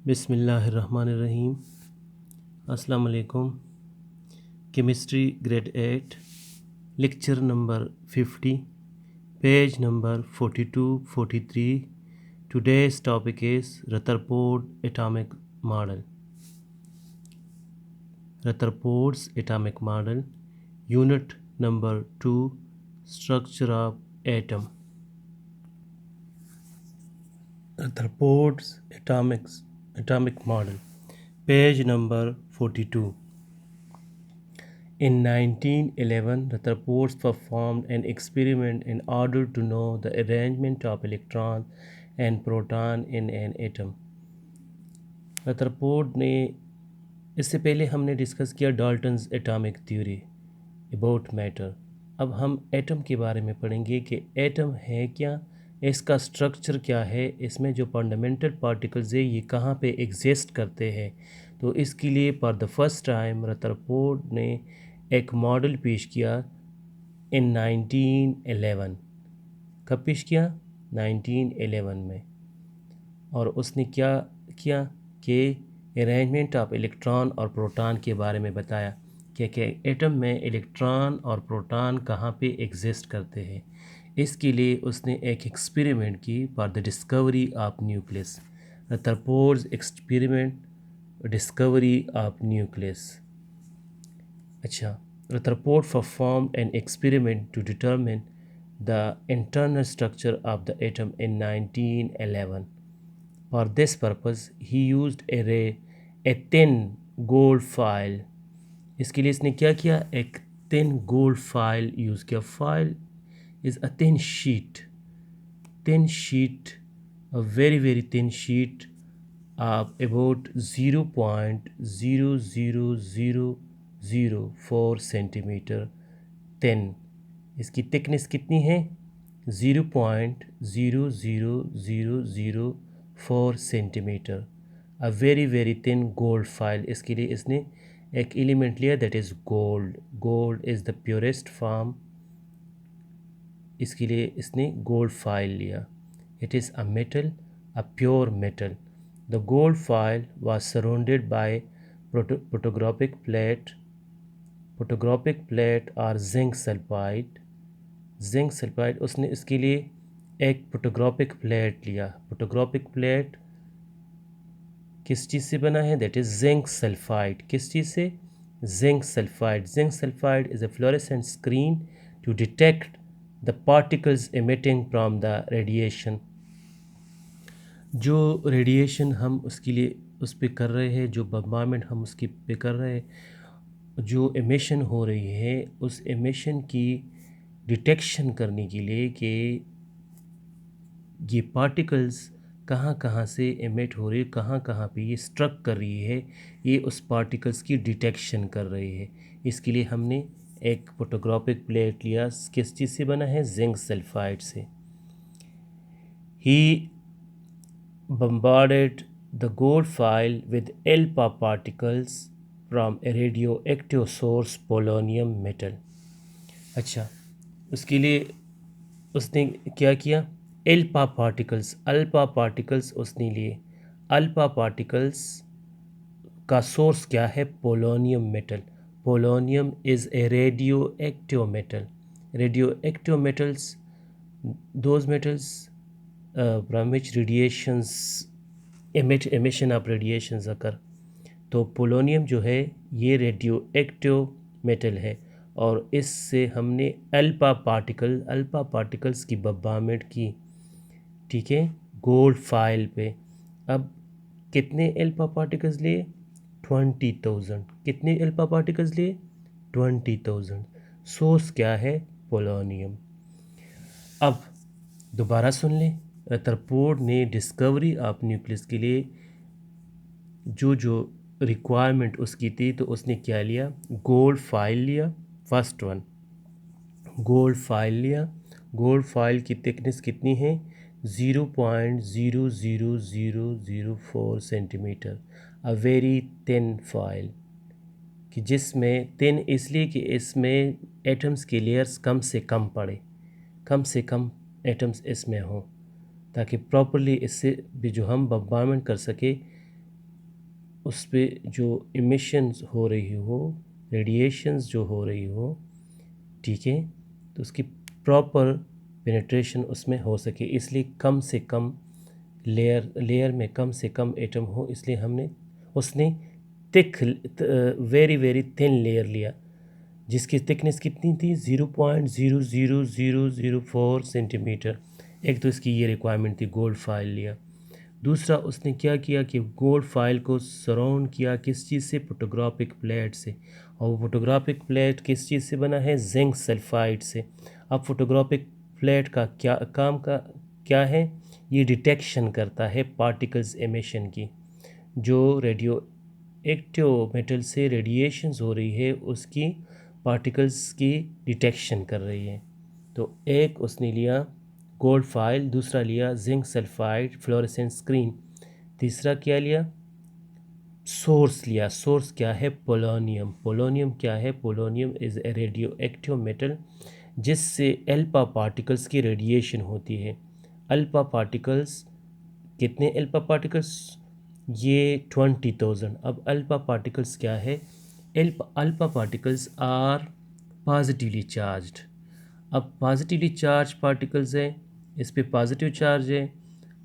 बिस्मिल्लाहिर्रहमानिर्रहीम। अस्सलाम वालेकुम। Chemistry grade 8 lecture number 50 page number 42-43। Today's topic is Rutherford atomic model. Rutherford's atomic model, unit number 2, structure of atom. Rutherford's atomic model, page number 42. In 1911, Rutherford performed an experiment in order to know the arrangement of electron and proton in an atom. Rutherford ने, इससे पहले हमने discuss किया Dalton's atomic theory about matter. अब हम atom के बारे में पढ़ेंगे कि एटम है क्या, इसका स्ट्रक्चर क्या है, इसमें जो फंडामेंटल पार्टिकल्स है ये कहाँ पे एग्जिस्ट करते हैं। तो इसके लिए for the first time Rutherford ने एक मॉडल पेश किया इन 1911। कब पेश किया? 1911 में। और उसने क्या किया कि अरेंजमेंट ऑफ इलेक्ट्रॉन और प्रोटॉन के बारे में बताया कि एटम में इलेक्ट्रॉन और प्रोटॉन कहाँ पे एग्जिस्ट करते हैं। इसके लिए उसने एक एक्सपेरिमेंट की for the discovery of nucleus. Rutherford's experiment discovery of nucleus. अच्छा, Rutherford performed an experiment to determine the internal structure of the atom in 1911. For this purpose, he used a thin gold foil. इसके लिए इसने क्या किया? एक thin gold foil use किया। Foil is a thin sheet, a very thin sheet of about 0.00004 centimetre thin. इसकी thickness कितनी है? 0.00004 centimetre. A very thin gold file. इसके लिए इसने एक एलिमेंट लिया that is gold. Gold is the purest form. इसके लिए इसने गोल्ड फाइल लिया। It is a metal, a pure metal. The gold foil was surrounded by photographic plate or zinc sulfide. Zinc sulfide उसने इसके लिए एक photographic plate लिया। photographic plate किस चीज़ से बना है? That is zinc sulfide। किस चीज़ से? Zinc sulfide. Zinc sulfide is a fluorescent screen to detect the particles emitting from the radiation. जो रेडिएशन हम उसके लिए उस पे कर रहे हैं, जो बम्बारमेंट हम उसकी पे कर रहे हैं, जो एमिशन हो रही है उस एमिशन की डिटेक्शन करने के लिए कि ये पार्टिकल्स कहाँ कहाँ से एमिट हो रही है, कहाँ कहाँ पे ये स्ट्रक कर रही है, ये उस पार्टिकल्स की डिटेक्शन कर रही है। इसके लिए हमने एक फोटोग्राफिक प्लेट लिया। किस चीज़ से बना है? जिंक सल्फाइड से। ही bombarded the gold foil with alpha particles from a radioactive source polonium metal. अच्छा, उसके लिए उसने क्या किया? अल्फा पार्टिकल्स उसने लिए। अल्फा पार्टिकल्स का सोर्स क्या है? Polonium metal. Polonium is A radioactive metal. Radioactive metals, those metals from which emission of radiations occur. तो पोलोनियम जो है ये रेडियो एक्टिव मेटल है और इससे हमने अल्फा पार्टिकल्स की बम्बारमेंट की। ठीक है, गोल्ड फाइल पे। अब कितने अल्फा पार्टिकल्स लिए? 20,000। कितने अल्फा पार्टिकल्स लिए? 20,000। सोर्स क्या है? पोलोनियम। अब दोबारा सुन लें। रदरफोर्ड ने डिस्कवरी ऑफ न्यूक्लियस के लिए जो रिक्वायरमेंट उसकी थी तो उसने क्या लिया? गोल्ड फाइल लिया। फर्स्ट वन गोल्ड फाइल लिया। गोल्ड फाइल की थिकनेस कितनी है? 0.00004 centimetre. A very thin file, कि जिसमें थिन इसलिए कि इसमें एटम्स के लेयर्स कम से कम पड़े, कम से कम एटम्स इसमें हों ताकि प्रॉपरली इससे भी जो हम बम्बारमेंट कर सके उस पे जो इमिशंस हो रही हो, रेडिएशंस जो हो रही हो, ठीक है, तो उसकी प्रॉपर पेनिट्रेशन उसमें हो सके, इसलिए कम से कम लेयर में कम से कम एटम हो, इसलिए उसने thick very very thin layer लिया जिसकी थिकनेस कितनी थी 0.00004 सेंटीमीटर। एक तो इसकी ये रिक्वायरमेंट थी, गोल्ड फाइल लिया। दूसरा उसने क्या किया कि गोल्ड फाइल को सराउंड किया किस चीज़ से, फोटोग्राफिक प्लेट से। और वो फोटोग्राफिक प्लेट किस चीज़ से बना है, जिंक सल्फाइड से। अब फोटोग्राफिक प्लेट का क्या है, ये डिटेक्शन करता है पार्टिकल्स एमिशन की। जो रेडियो एक्टिव मेटल से रेडिएशंस हो रही है उसकी पार्टिकल्स की डिटेक्शन कर रही है। तो एक उसने लिया गोल्ड फाइल, दूसरा लिया जिंक सल्फाइड फ्लोरेसेंट स्क्रीन, तीसरा क्या लिया, सोर्स लिया। सोर्स क्या है, पोलोनियम। पोलोनियम क्या है, polonium is a radioactive metal जिससे अल्फा पार्टिकल्स की रेडिएशन होती है। अल्फा पार्टिकल्स, कितने अल्फा पार्टिकल्स, ये 20,000। अब अल्फा पार्टिकल्स क्या है, alpha particles are positively charged. अब पॉजिटिवली चार्ज पार्टिकल्स है, इस पे पॉजिटिव चार्ज है,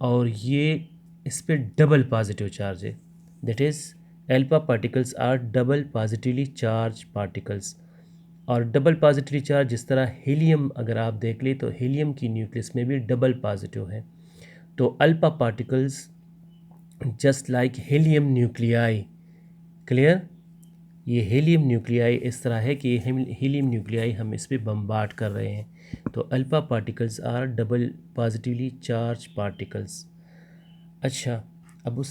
और ये इस पे डबल पॉजिटिव चार्ज है। That is alpha particles are double positively charge particles. और डबल पॉजिटिवली चार्ज, जिस तरह हीलियम अगर आप देख लें तो हीलियम की न्यूक्लियस में भी डबल पॉजिटिव है। तो alpha particles just like helium nuclei. Clear, ये हीलियम न्यूक्लियाई इस तरह है कि हीलियम न्यूक्लियाई हम इस पे बम्बार्ड कर रहे हैं। तो alpha particles are double positively charge particles. अच्छा, अब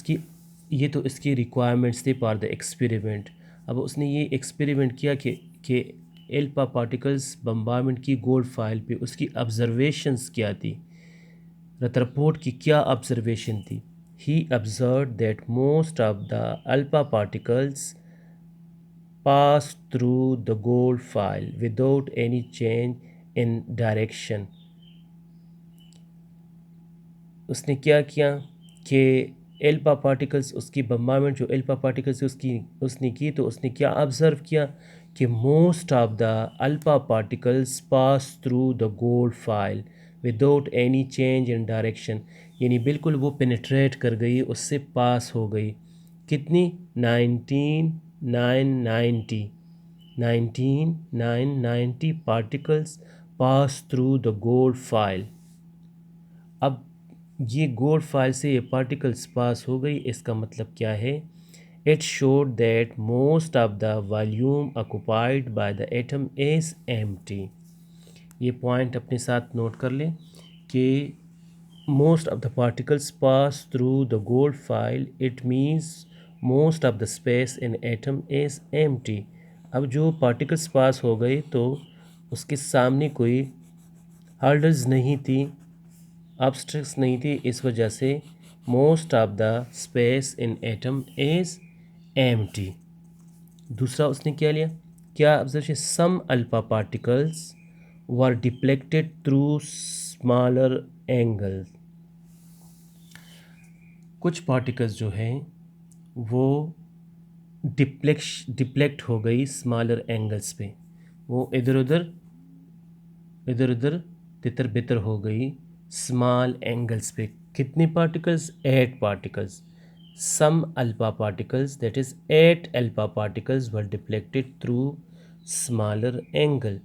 ये तो इसकी रिक्वायरमेंट्स थे फॉर द एक्सपेरिमेंट। अब उसने ये एक्सपेरिमेंट किया कि अल्फा पार्टिकल्स बम्बार्डमेंट की गोल्ड फाइल पे उसकी ऑब्जर्वेशंस क्या थी, रदरफोर्ड की क्या ऑब्जर्वेशन थी। ही observed that most of the alpha particles pass through the gold file without any change in direction. उसने क्या किया कि एल्फा पार्टिकल्स, उसकी बम्बार्डमेंट जो एल्फा पार्टिकल्स उसने की, तो उसने क्या ऑब्ज़र्व किया कि most of the alpha particles pass through the gold file without any change in direction, यानी बिल्कुल वो पेनिट्रेट कर गई, उससे पास हो गई। कितनी, 19,990 particles pass through the gold file. अब ये गोल्ड फाइल से ये पार्टिकल्स पास हो गई, इसका मतलब क्या है, it showed that most of the volume occupied by the atom is empty. ये पॉइंट अपने साथ नोट कर लें कि most of the particles pass through the gold file, it means most of the space in atom is empty. अब जो particles पास हो गए तो उसके सामने कोई हर्डल्स नहीं थी, ऑब्स्ट्रक्ट्स नहीं थी, इस वजह से most of the space in atom is empty. दूसरा उसने क्या लिया, क्या observation, some alpha particles were deflected through smaller angles. कुछ पार्टिकल्स जो हैं वो डिफ्लेक्ट हो गई स्मॉलर एंगल्स पे, वो इधर उधर तितर बितर हो गई स्मॉल एंगल्स पे। कितने particles, 8 particles. Some alpha particles, that is 8 alpha particles were deflected through smaller angle.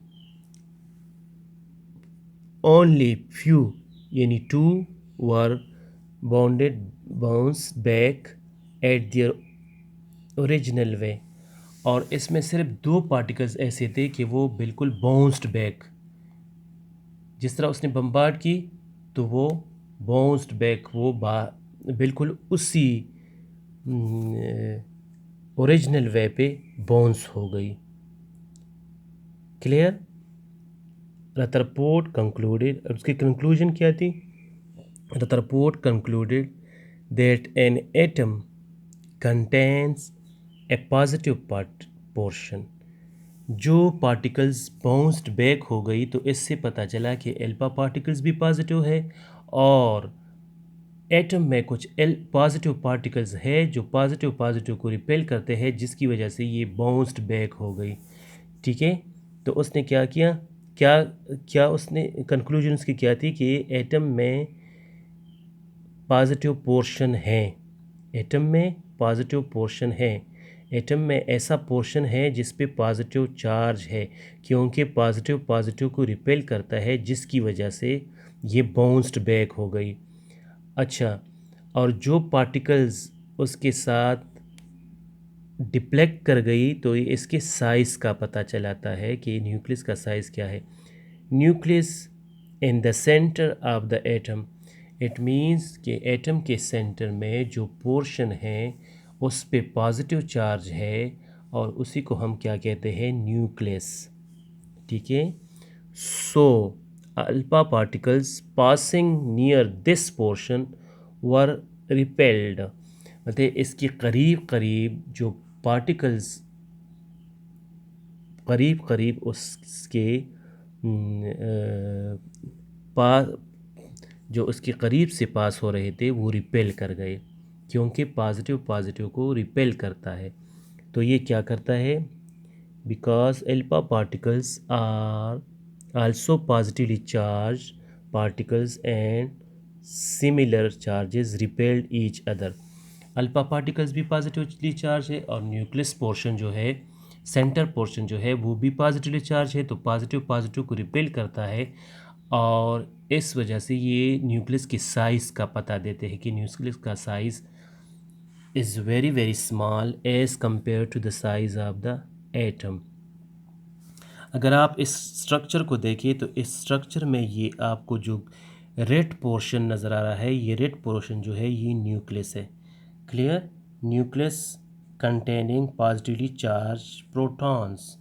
Only few, यानी 2 were bounce back at their original way. और इसमें सिर्फ 2 पार्टिकल्स ऐसे थे कि वो बिल्कुल बाउंस्ड बैक, जिस तरह उसने बम्बार्ड की तो वो बाउंस्ड बैक, वो बिल्कुल उसी ओरिजिनल वे पे बाउंस हो गई। क्लियर, रदरफोर्ड कंक्लूडेड, उसकी कंक्लूजन क्या थी, Rutherford concluded that an atom contains A positive portion. जो पार्टिकल्स बाउंस्ड बैक हो गई तो इससे पता चला कि अल्फा पार्टिकल्स भी पॉजिटिव है और एटम में कुछ पॉजिटिव पार्टिकल्स है जो पॉजिटिव को रिपेल करते हैं, जिसकी वजह से ये बाउंस्ड बैक हो गई। ठीक है, तो उसने क्या किया, क्या क्या उसने कंक्लूजन उसकी क्या थी कि एटम में पॉजिटिव पोर्शन है, एटम में पॉजिटिव पोर्शन है, एटम में ऐसा पोर्शन है जिस पे पॉजिटिव चार्ज है, क्योंकि पॉजिटिव को रिपेल करता है, जिसकी वजह से ये बाउंस्ड बैक हो गई। अच्छा, और जो पार्टिकल्स उसके साथ डिप्लेक्ट कर गई तो ये इसके साइज़ का पता चलाता है कि न्यूक्लियस का साइज़ क्या है। Nucleus in the centre of the atom, it means कि एटम के सेंटर में जो पोर्शन है उस पे पॉजिटिव चार्ज है और उसी को हम क्या कहते हैं, न्यूक्लियस। ठीक है, so alpha particles passing near this portion were repelled, मतलब इसके करीब करीब जो पार्टिकल्स करीब करीब उसके पास, जो उसके करीब से पास हो रहे थे वो रिपेल कर गए, क्योंकि पॉजिटिव को रिपेल करता है। तो ये क्या करता है, because alpha particles are also positively charge particles and similar charges repelled each other. Alpha particles भी पॉजिटिवली चार्ज है और न्यूक्लियस पोर्शन जो है, सेंटर पोर्शन जो है वो भी पॉजिटिवली चार्ज है, तो पॉजिटिव को रिपेल करता है और इस वजह से ये न्यूक्लियस की साइज़ का पता देते हैं कि न्यूक्लियस का size is very very small as compare to the size of the atom. अगर आप इस स्ट्रक्चर को देखें तो इस स्ट्रक्चर में ये आपको जो रेड पोर्शन नज़र आ रहा है, ये रेड पोर्शन जो है ये न्यूक्लियस है। Clear, nucleus containing positively charge protons.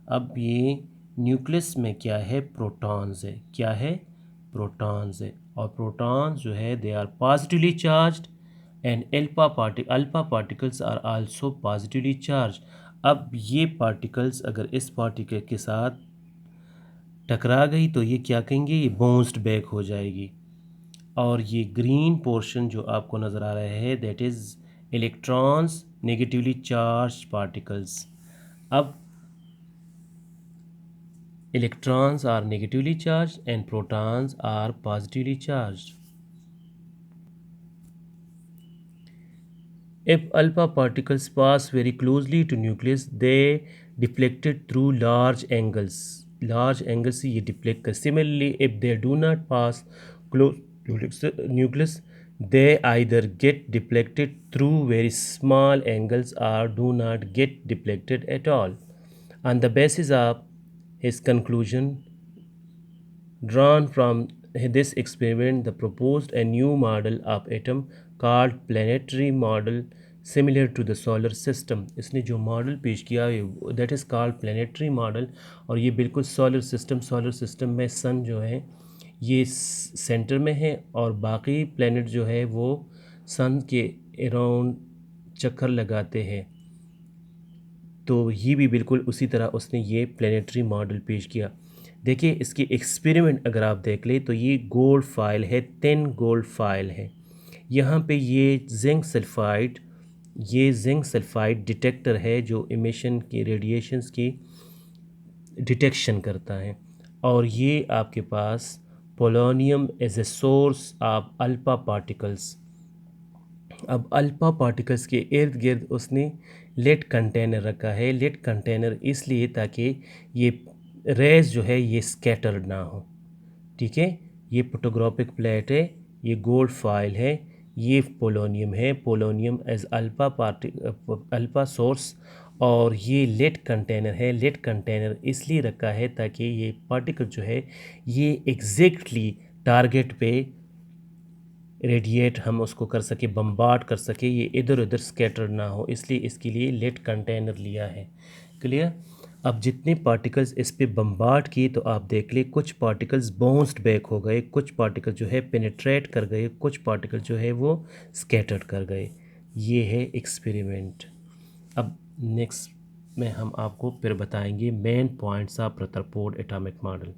अब ये न्यूक्लियस में क्या है, प्रोटॉन्स है, क्या है, प्रोटॉन्स है, और प्रोटॉन्स जो है they are positively charged and alpha particles are also positively charge. अब ये पार्टिकल्स अगर इस पार्टिकल के साथ टकरा गई तो ये क्या कहेंगे, ये बाउंस्ड बैक हो जाएगी। और ये ग्रीन पोर्शन जो आपको नज़र आ रहा है that is electrons negatively charge particles. अब electrons are negatively charged and protons are positively charged. If alpha particles pass very closely to nucleus, they deflected through large angles. Large angles से ये deflect कर. Similarly, if they do not pass close to nucleus, they either get deflected through very small angles or do not get deflected at all. On the basis of his conclusion drawn from this experiment, the proposed a new model of atom called planetary model similar to the solar system. इसने जो model पेश किया that is called planetary model, और ये बिल्कुल solar system में सन जो है ये सेंटर में है और बाकी प्लैनेट जो है वो सन के अराउंड चक्कर लगाते हैं। तो ये भी बिल्कुल उसी तरह उसने ये प्लानिटरी मॉडल पेश किया। देखिए इसकी एक्सपेरिमेंट अगर आप देख लें तो ये गोल्ड फाइल है, 10 गोल्ड फाइल है। यहाँ पे ये जिंक सल्फाइड डिटेक्टर है जो इमिशन की रेडिएशंस की डिटेक्शन करता है, और ये आपके पास polonium as a source of alpha particles. अब अल्फा पार्टिकल्स के इर्द गिर्द उसने लेड कंटेनर रखा है। लेड कंटेनर इसलिए ताकि ये रेज जो है ये स्कैटर्ड ना हो। ठीक है, ये फोटोग्राफिक प्लेट है, ये गोल्ड फाइल है, ये पोलोनियम है, पोलोनियम एज अल्फा सोर्स, और ये लेड कंटेनर है। लेड कंटेनर इसलिए रखा है ताकि ये पार्टिकल जो है ये एग्जैक्टली टारगेट पे रेडिएट हम उसको कर सके, बम्बार्ड कर सके, ये इधर उधर स्कैटर ना हो, इसलिए इसके लिए लेड कंटेनर लिया है। क्लियर। अब जितने पार्टिकल्स इस पे बम्बार्ड किए तो आप देख ले, कुछ पार्टिकल्स बाउंस्ड बैक हो गए, कुछ पार्टिकल जो है पेनिट्रेट कर गए, कुछ पार्टिकल जो है वो स्कैटर्ड कर गए। ये है एक्सपेरिमेंट। अब नेक्स्ट में हम आपको फिर बताएंगे main points of Rutherford atomic model.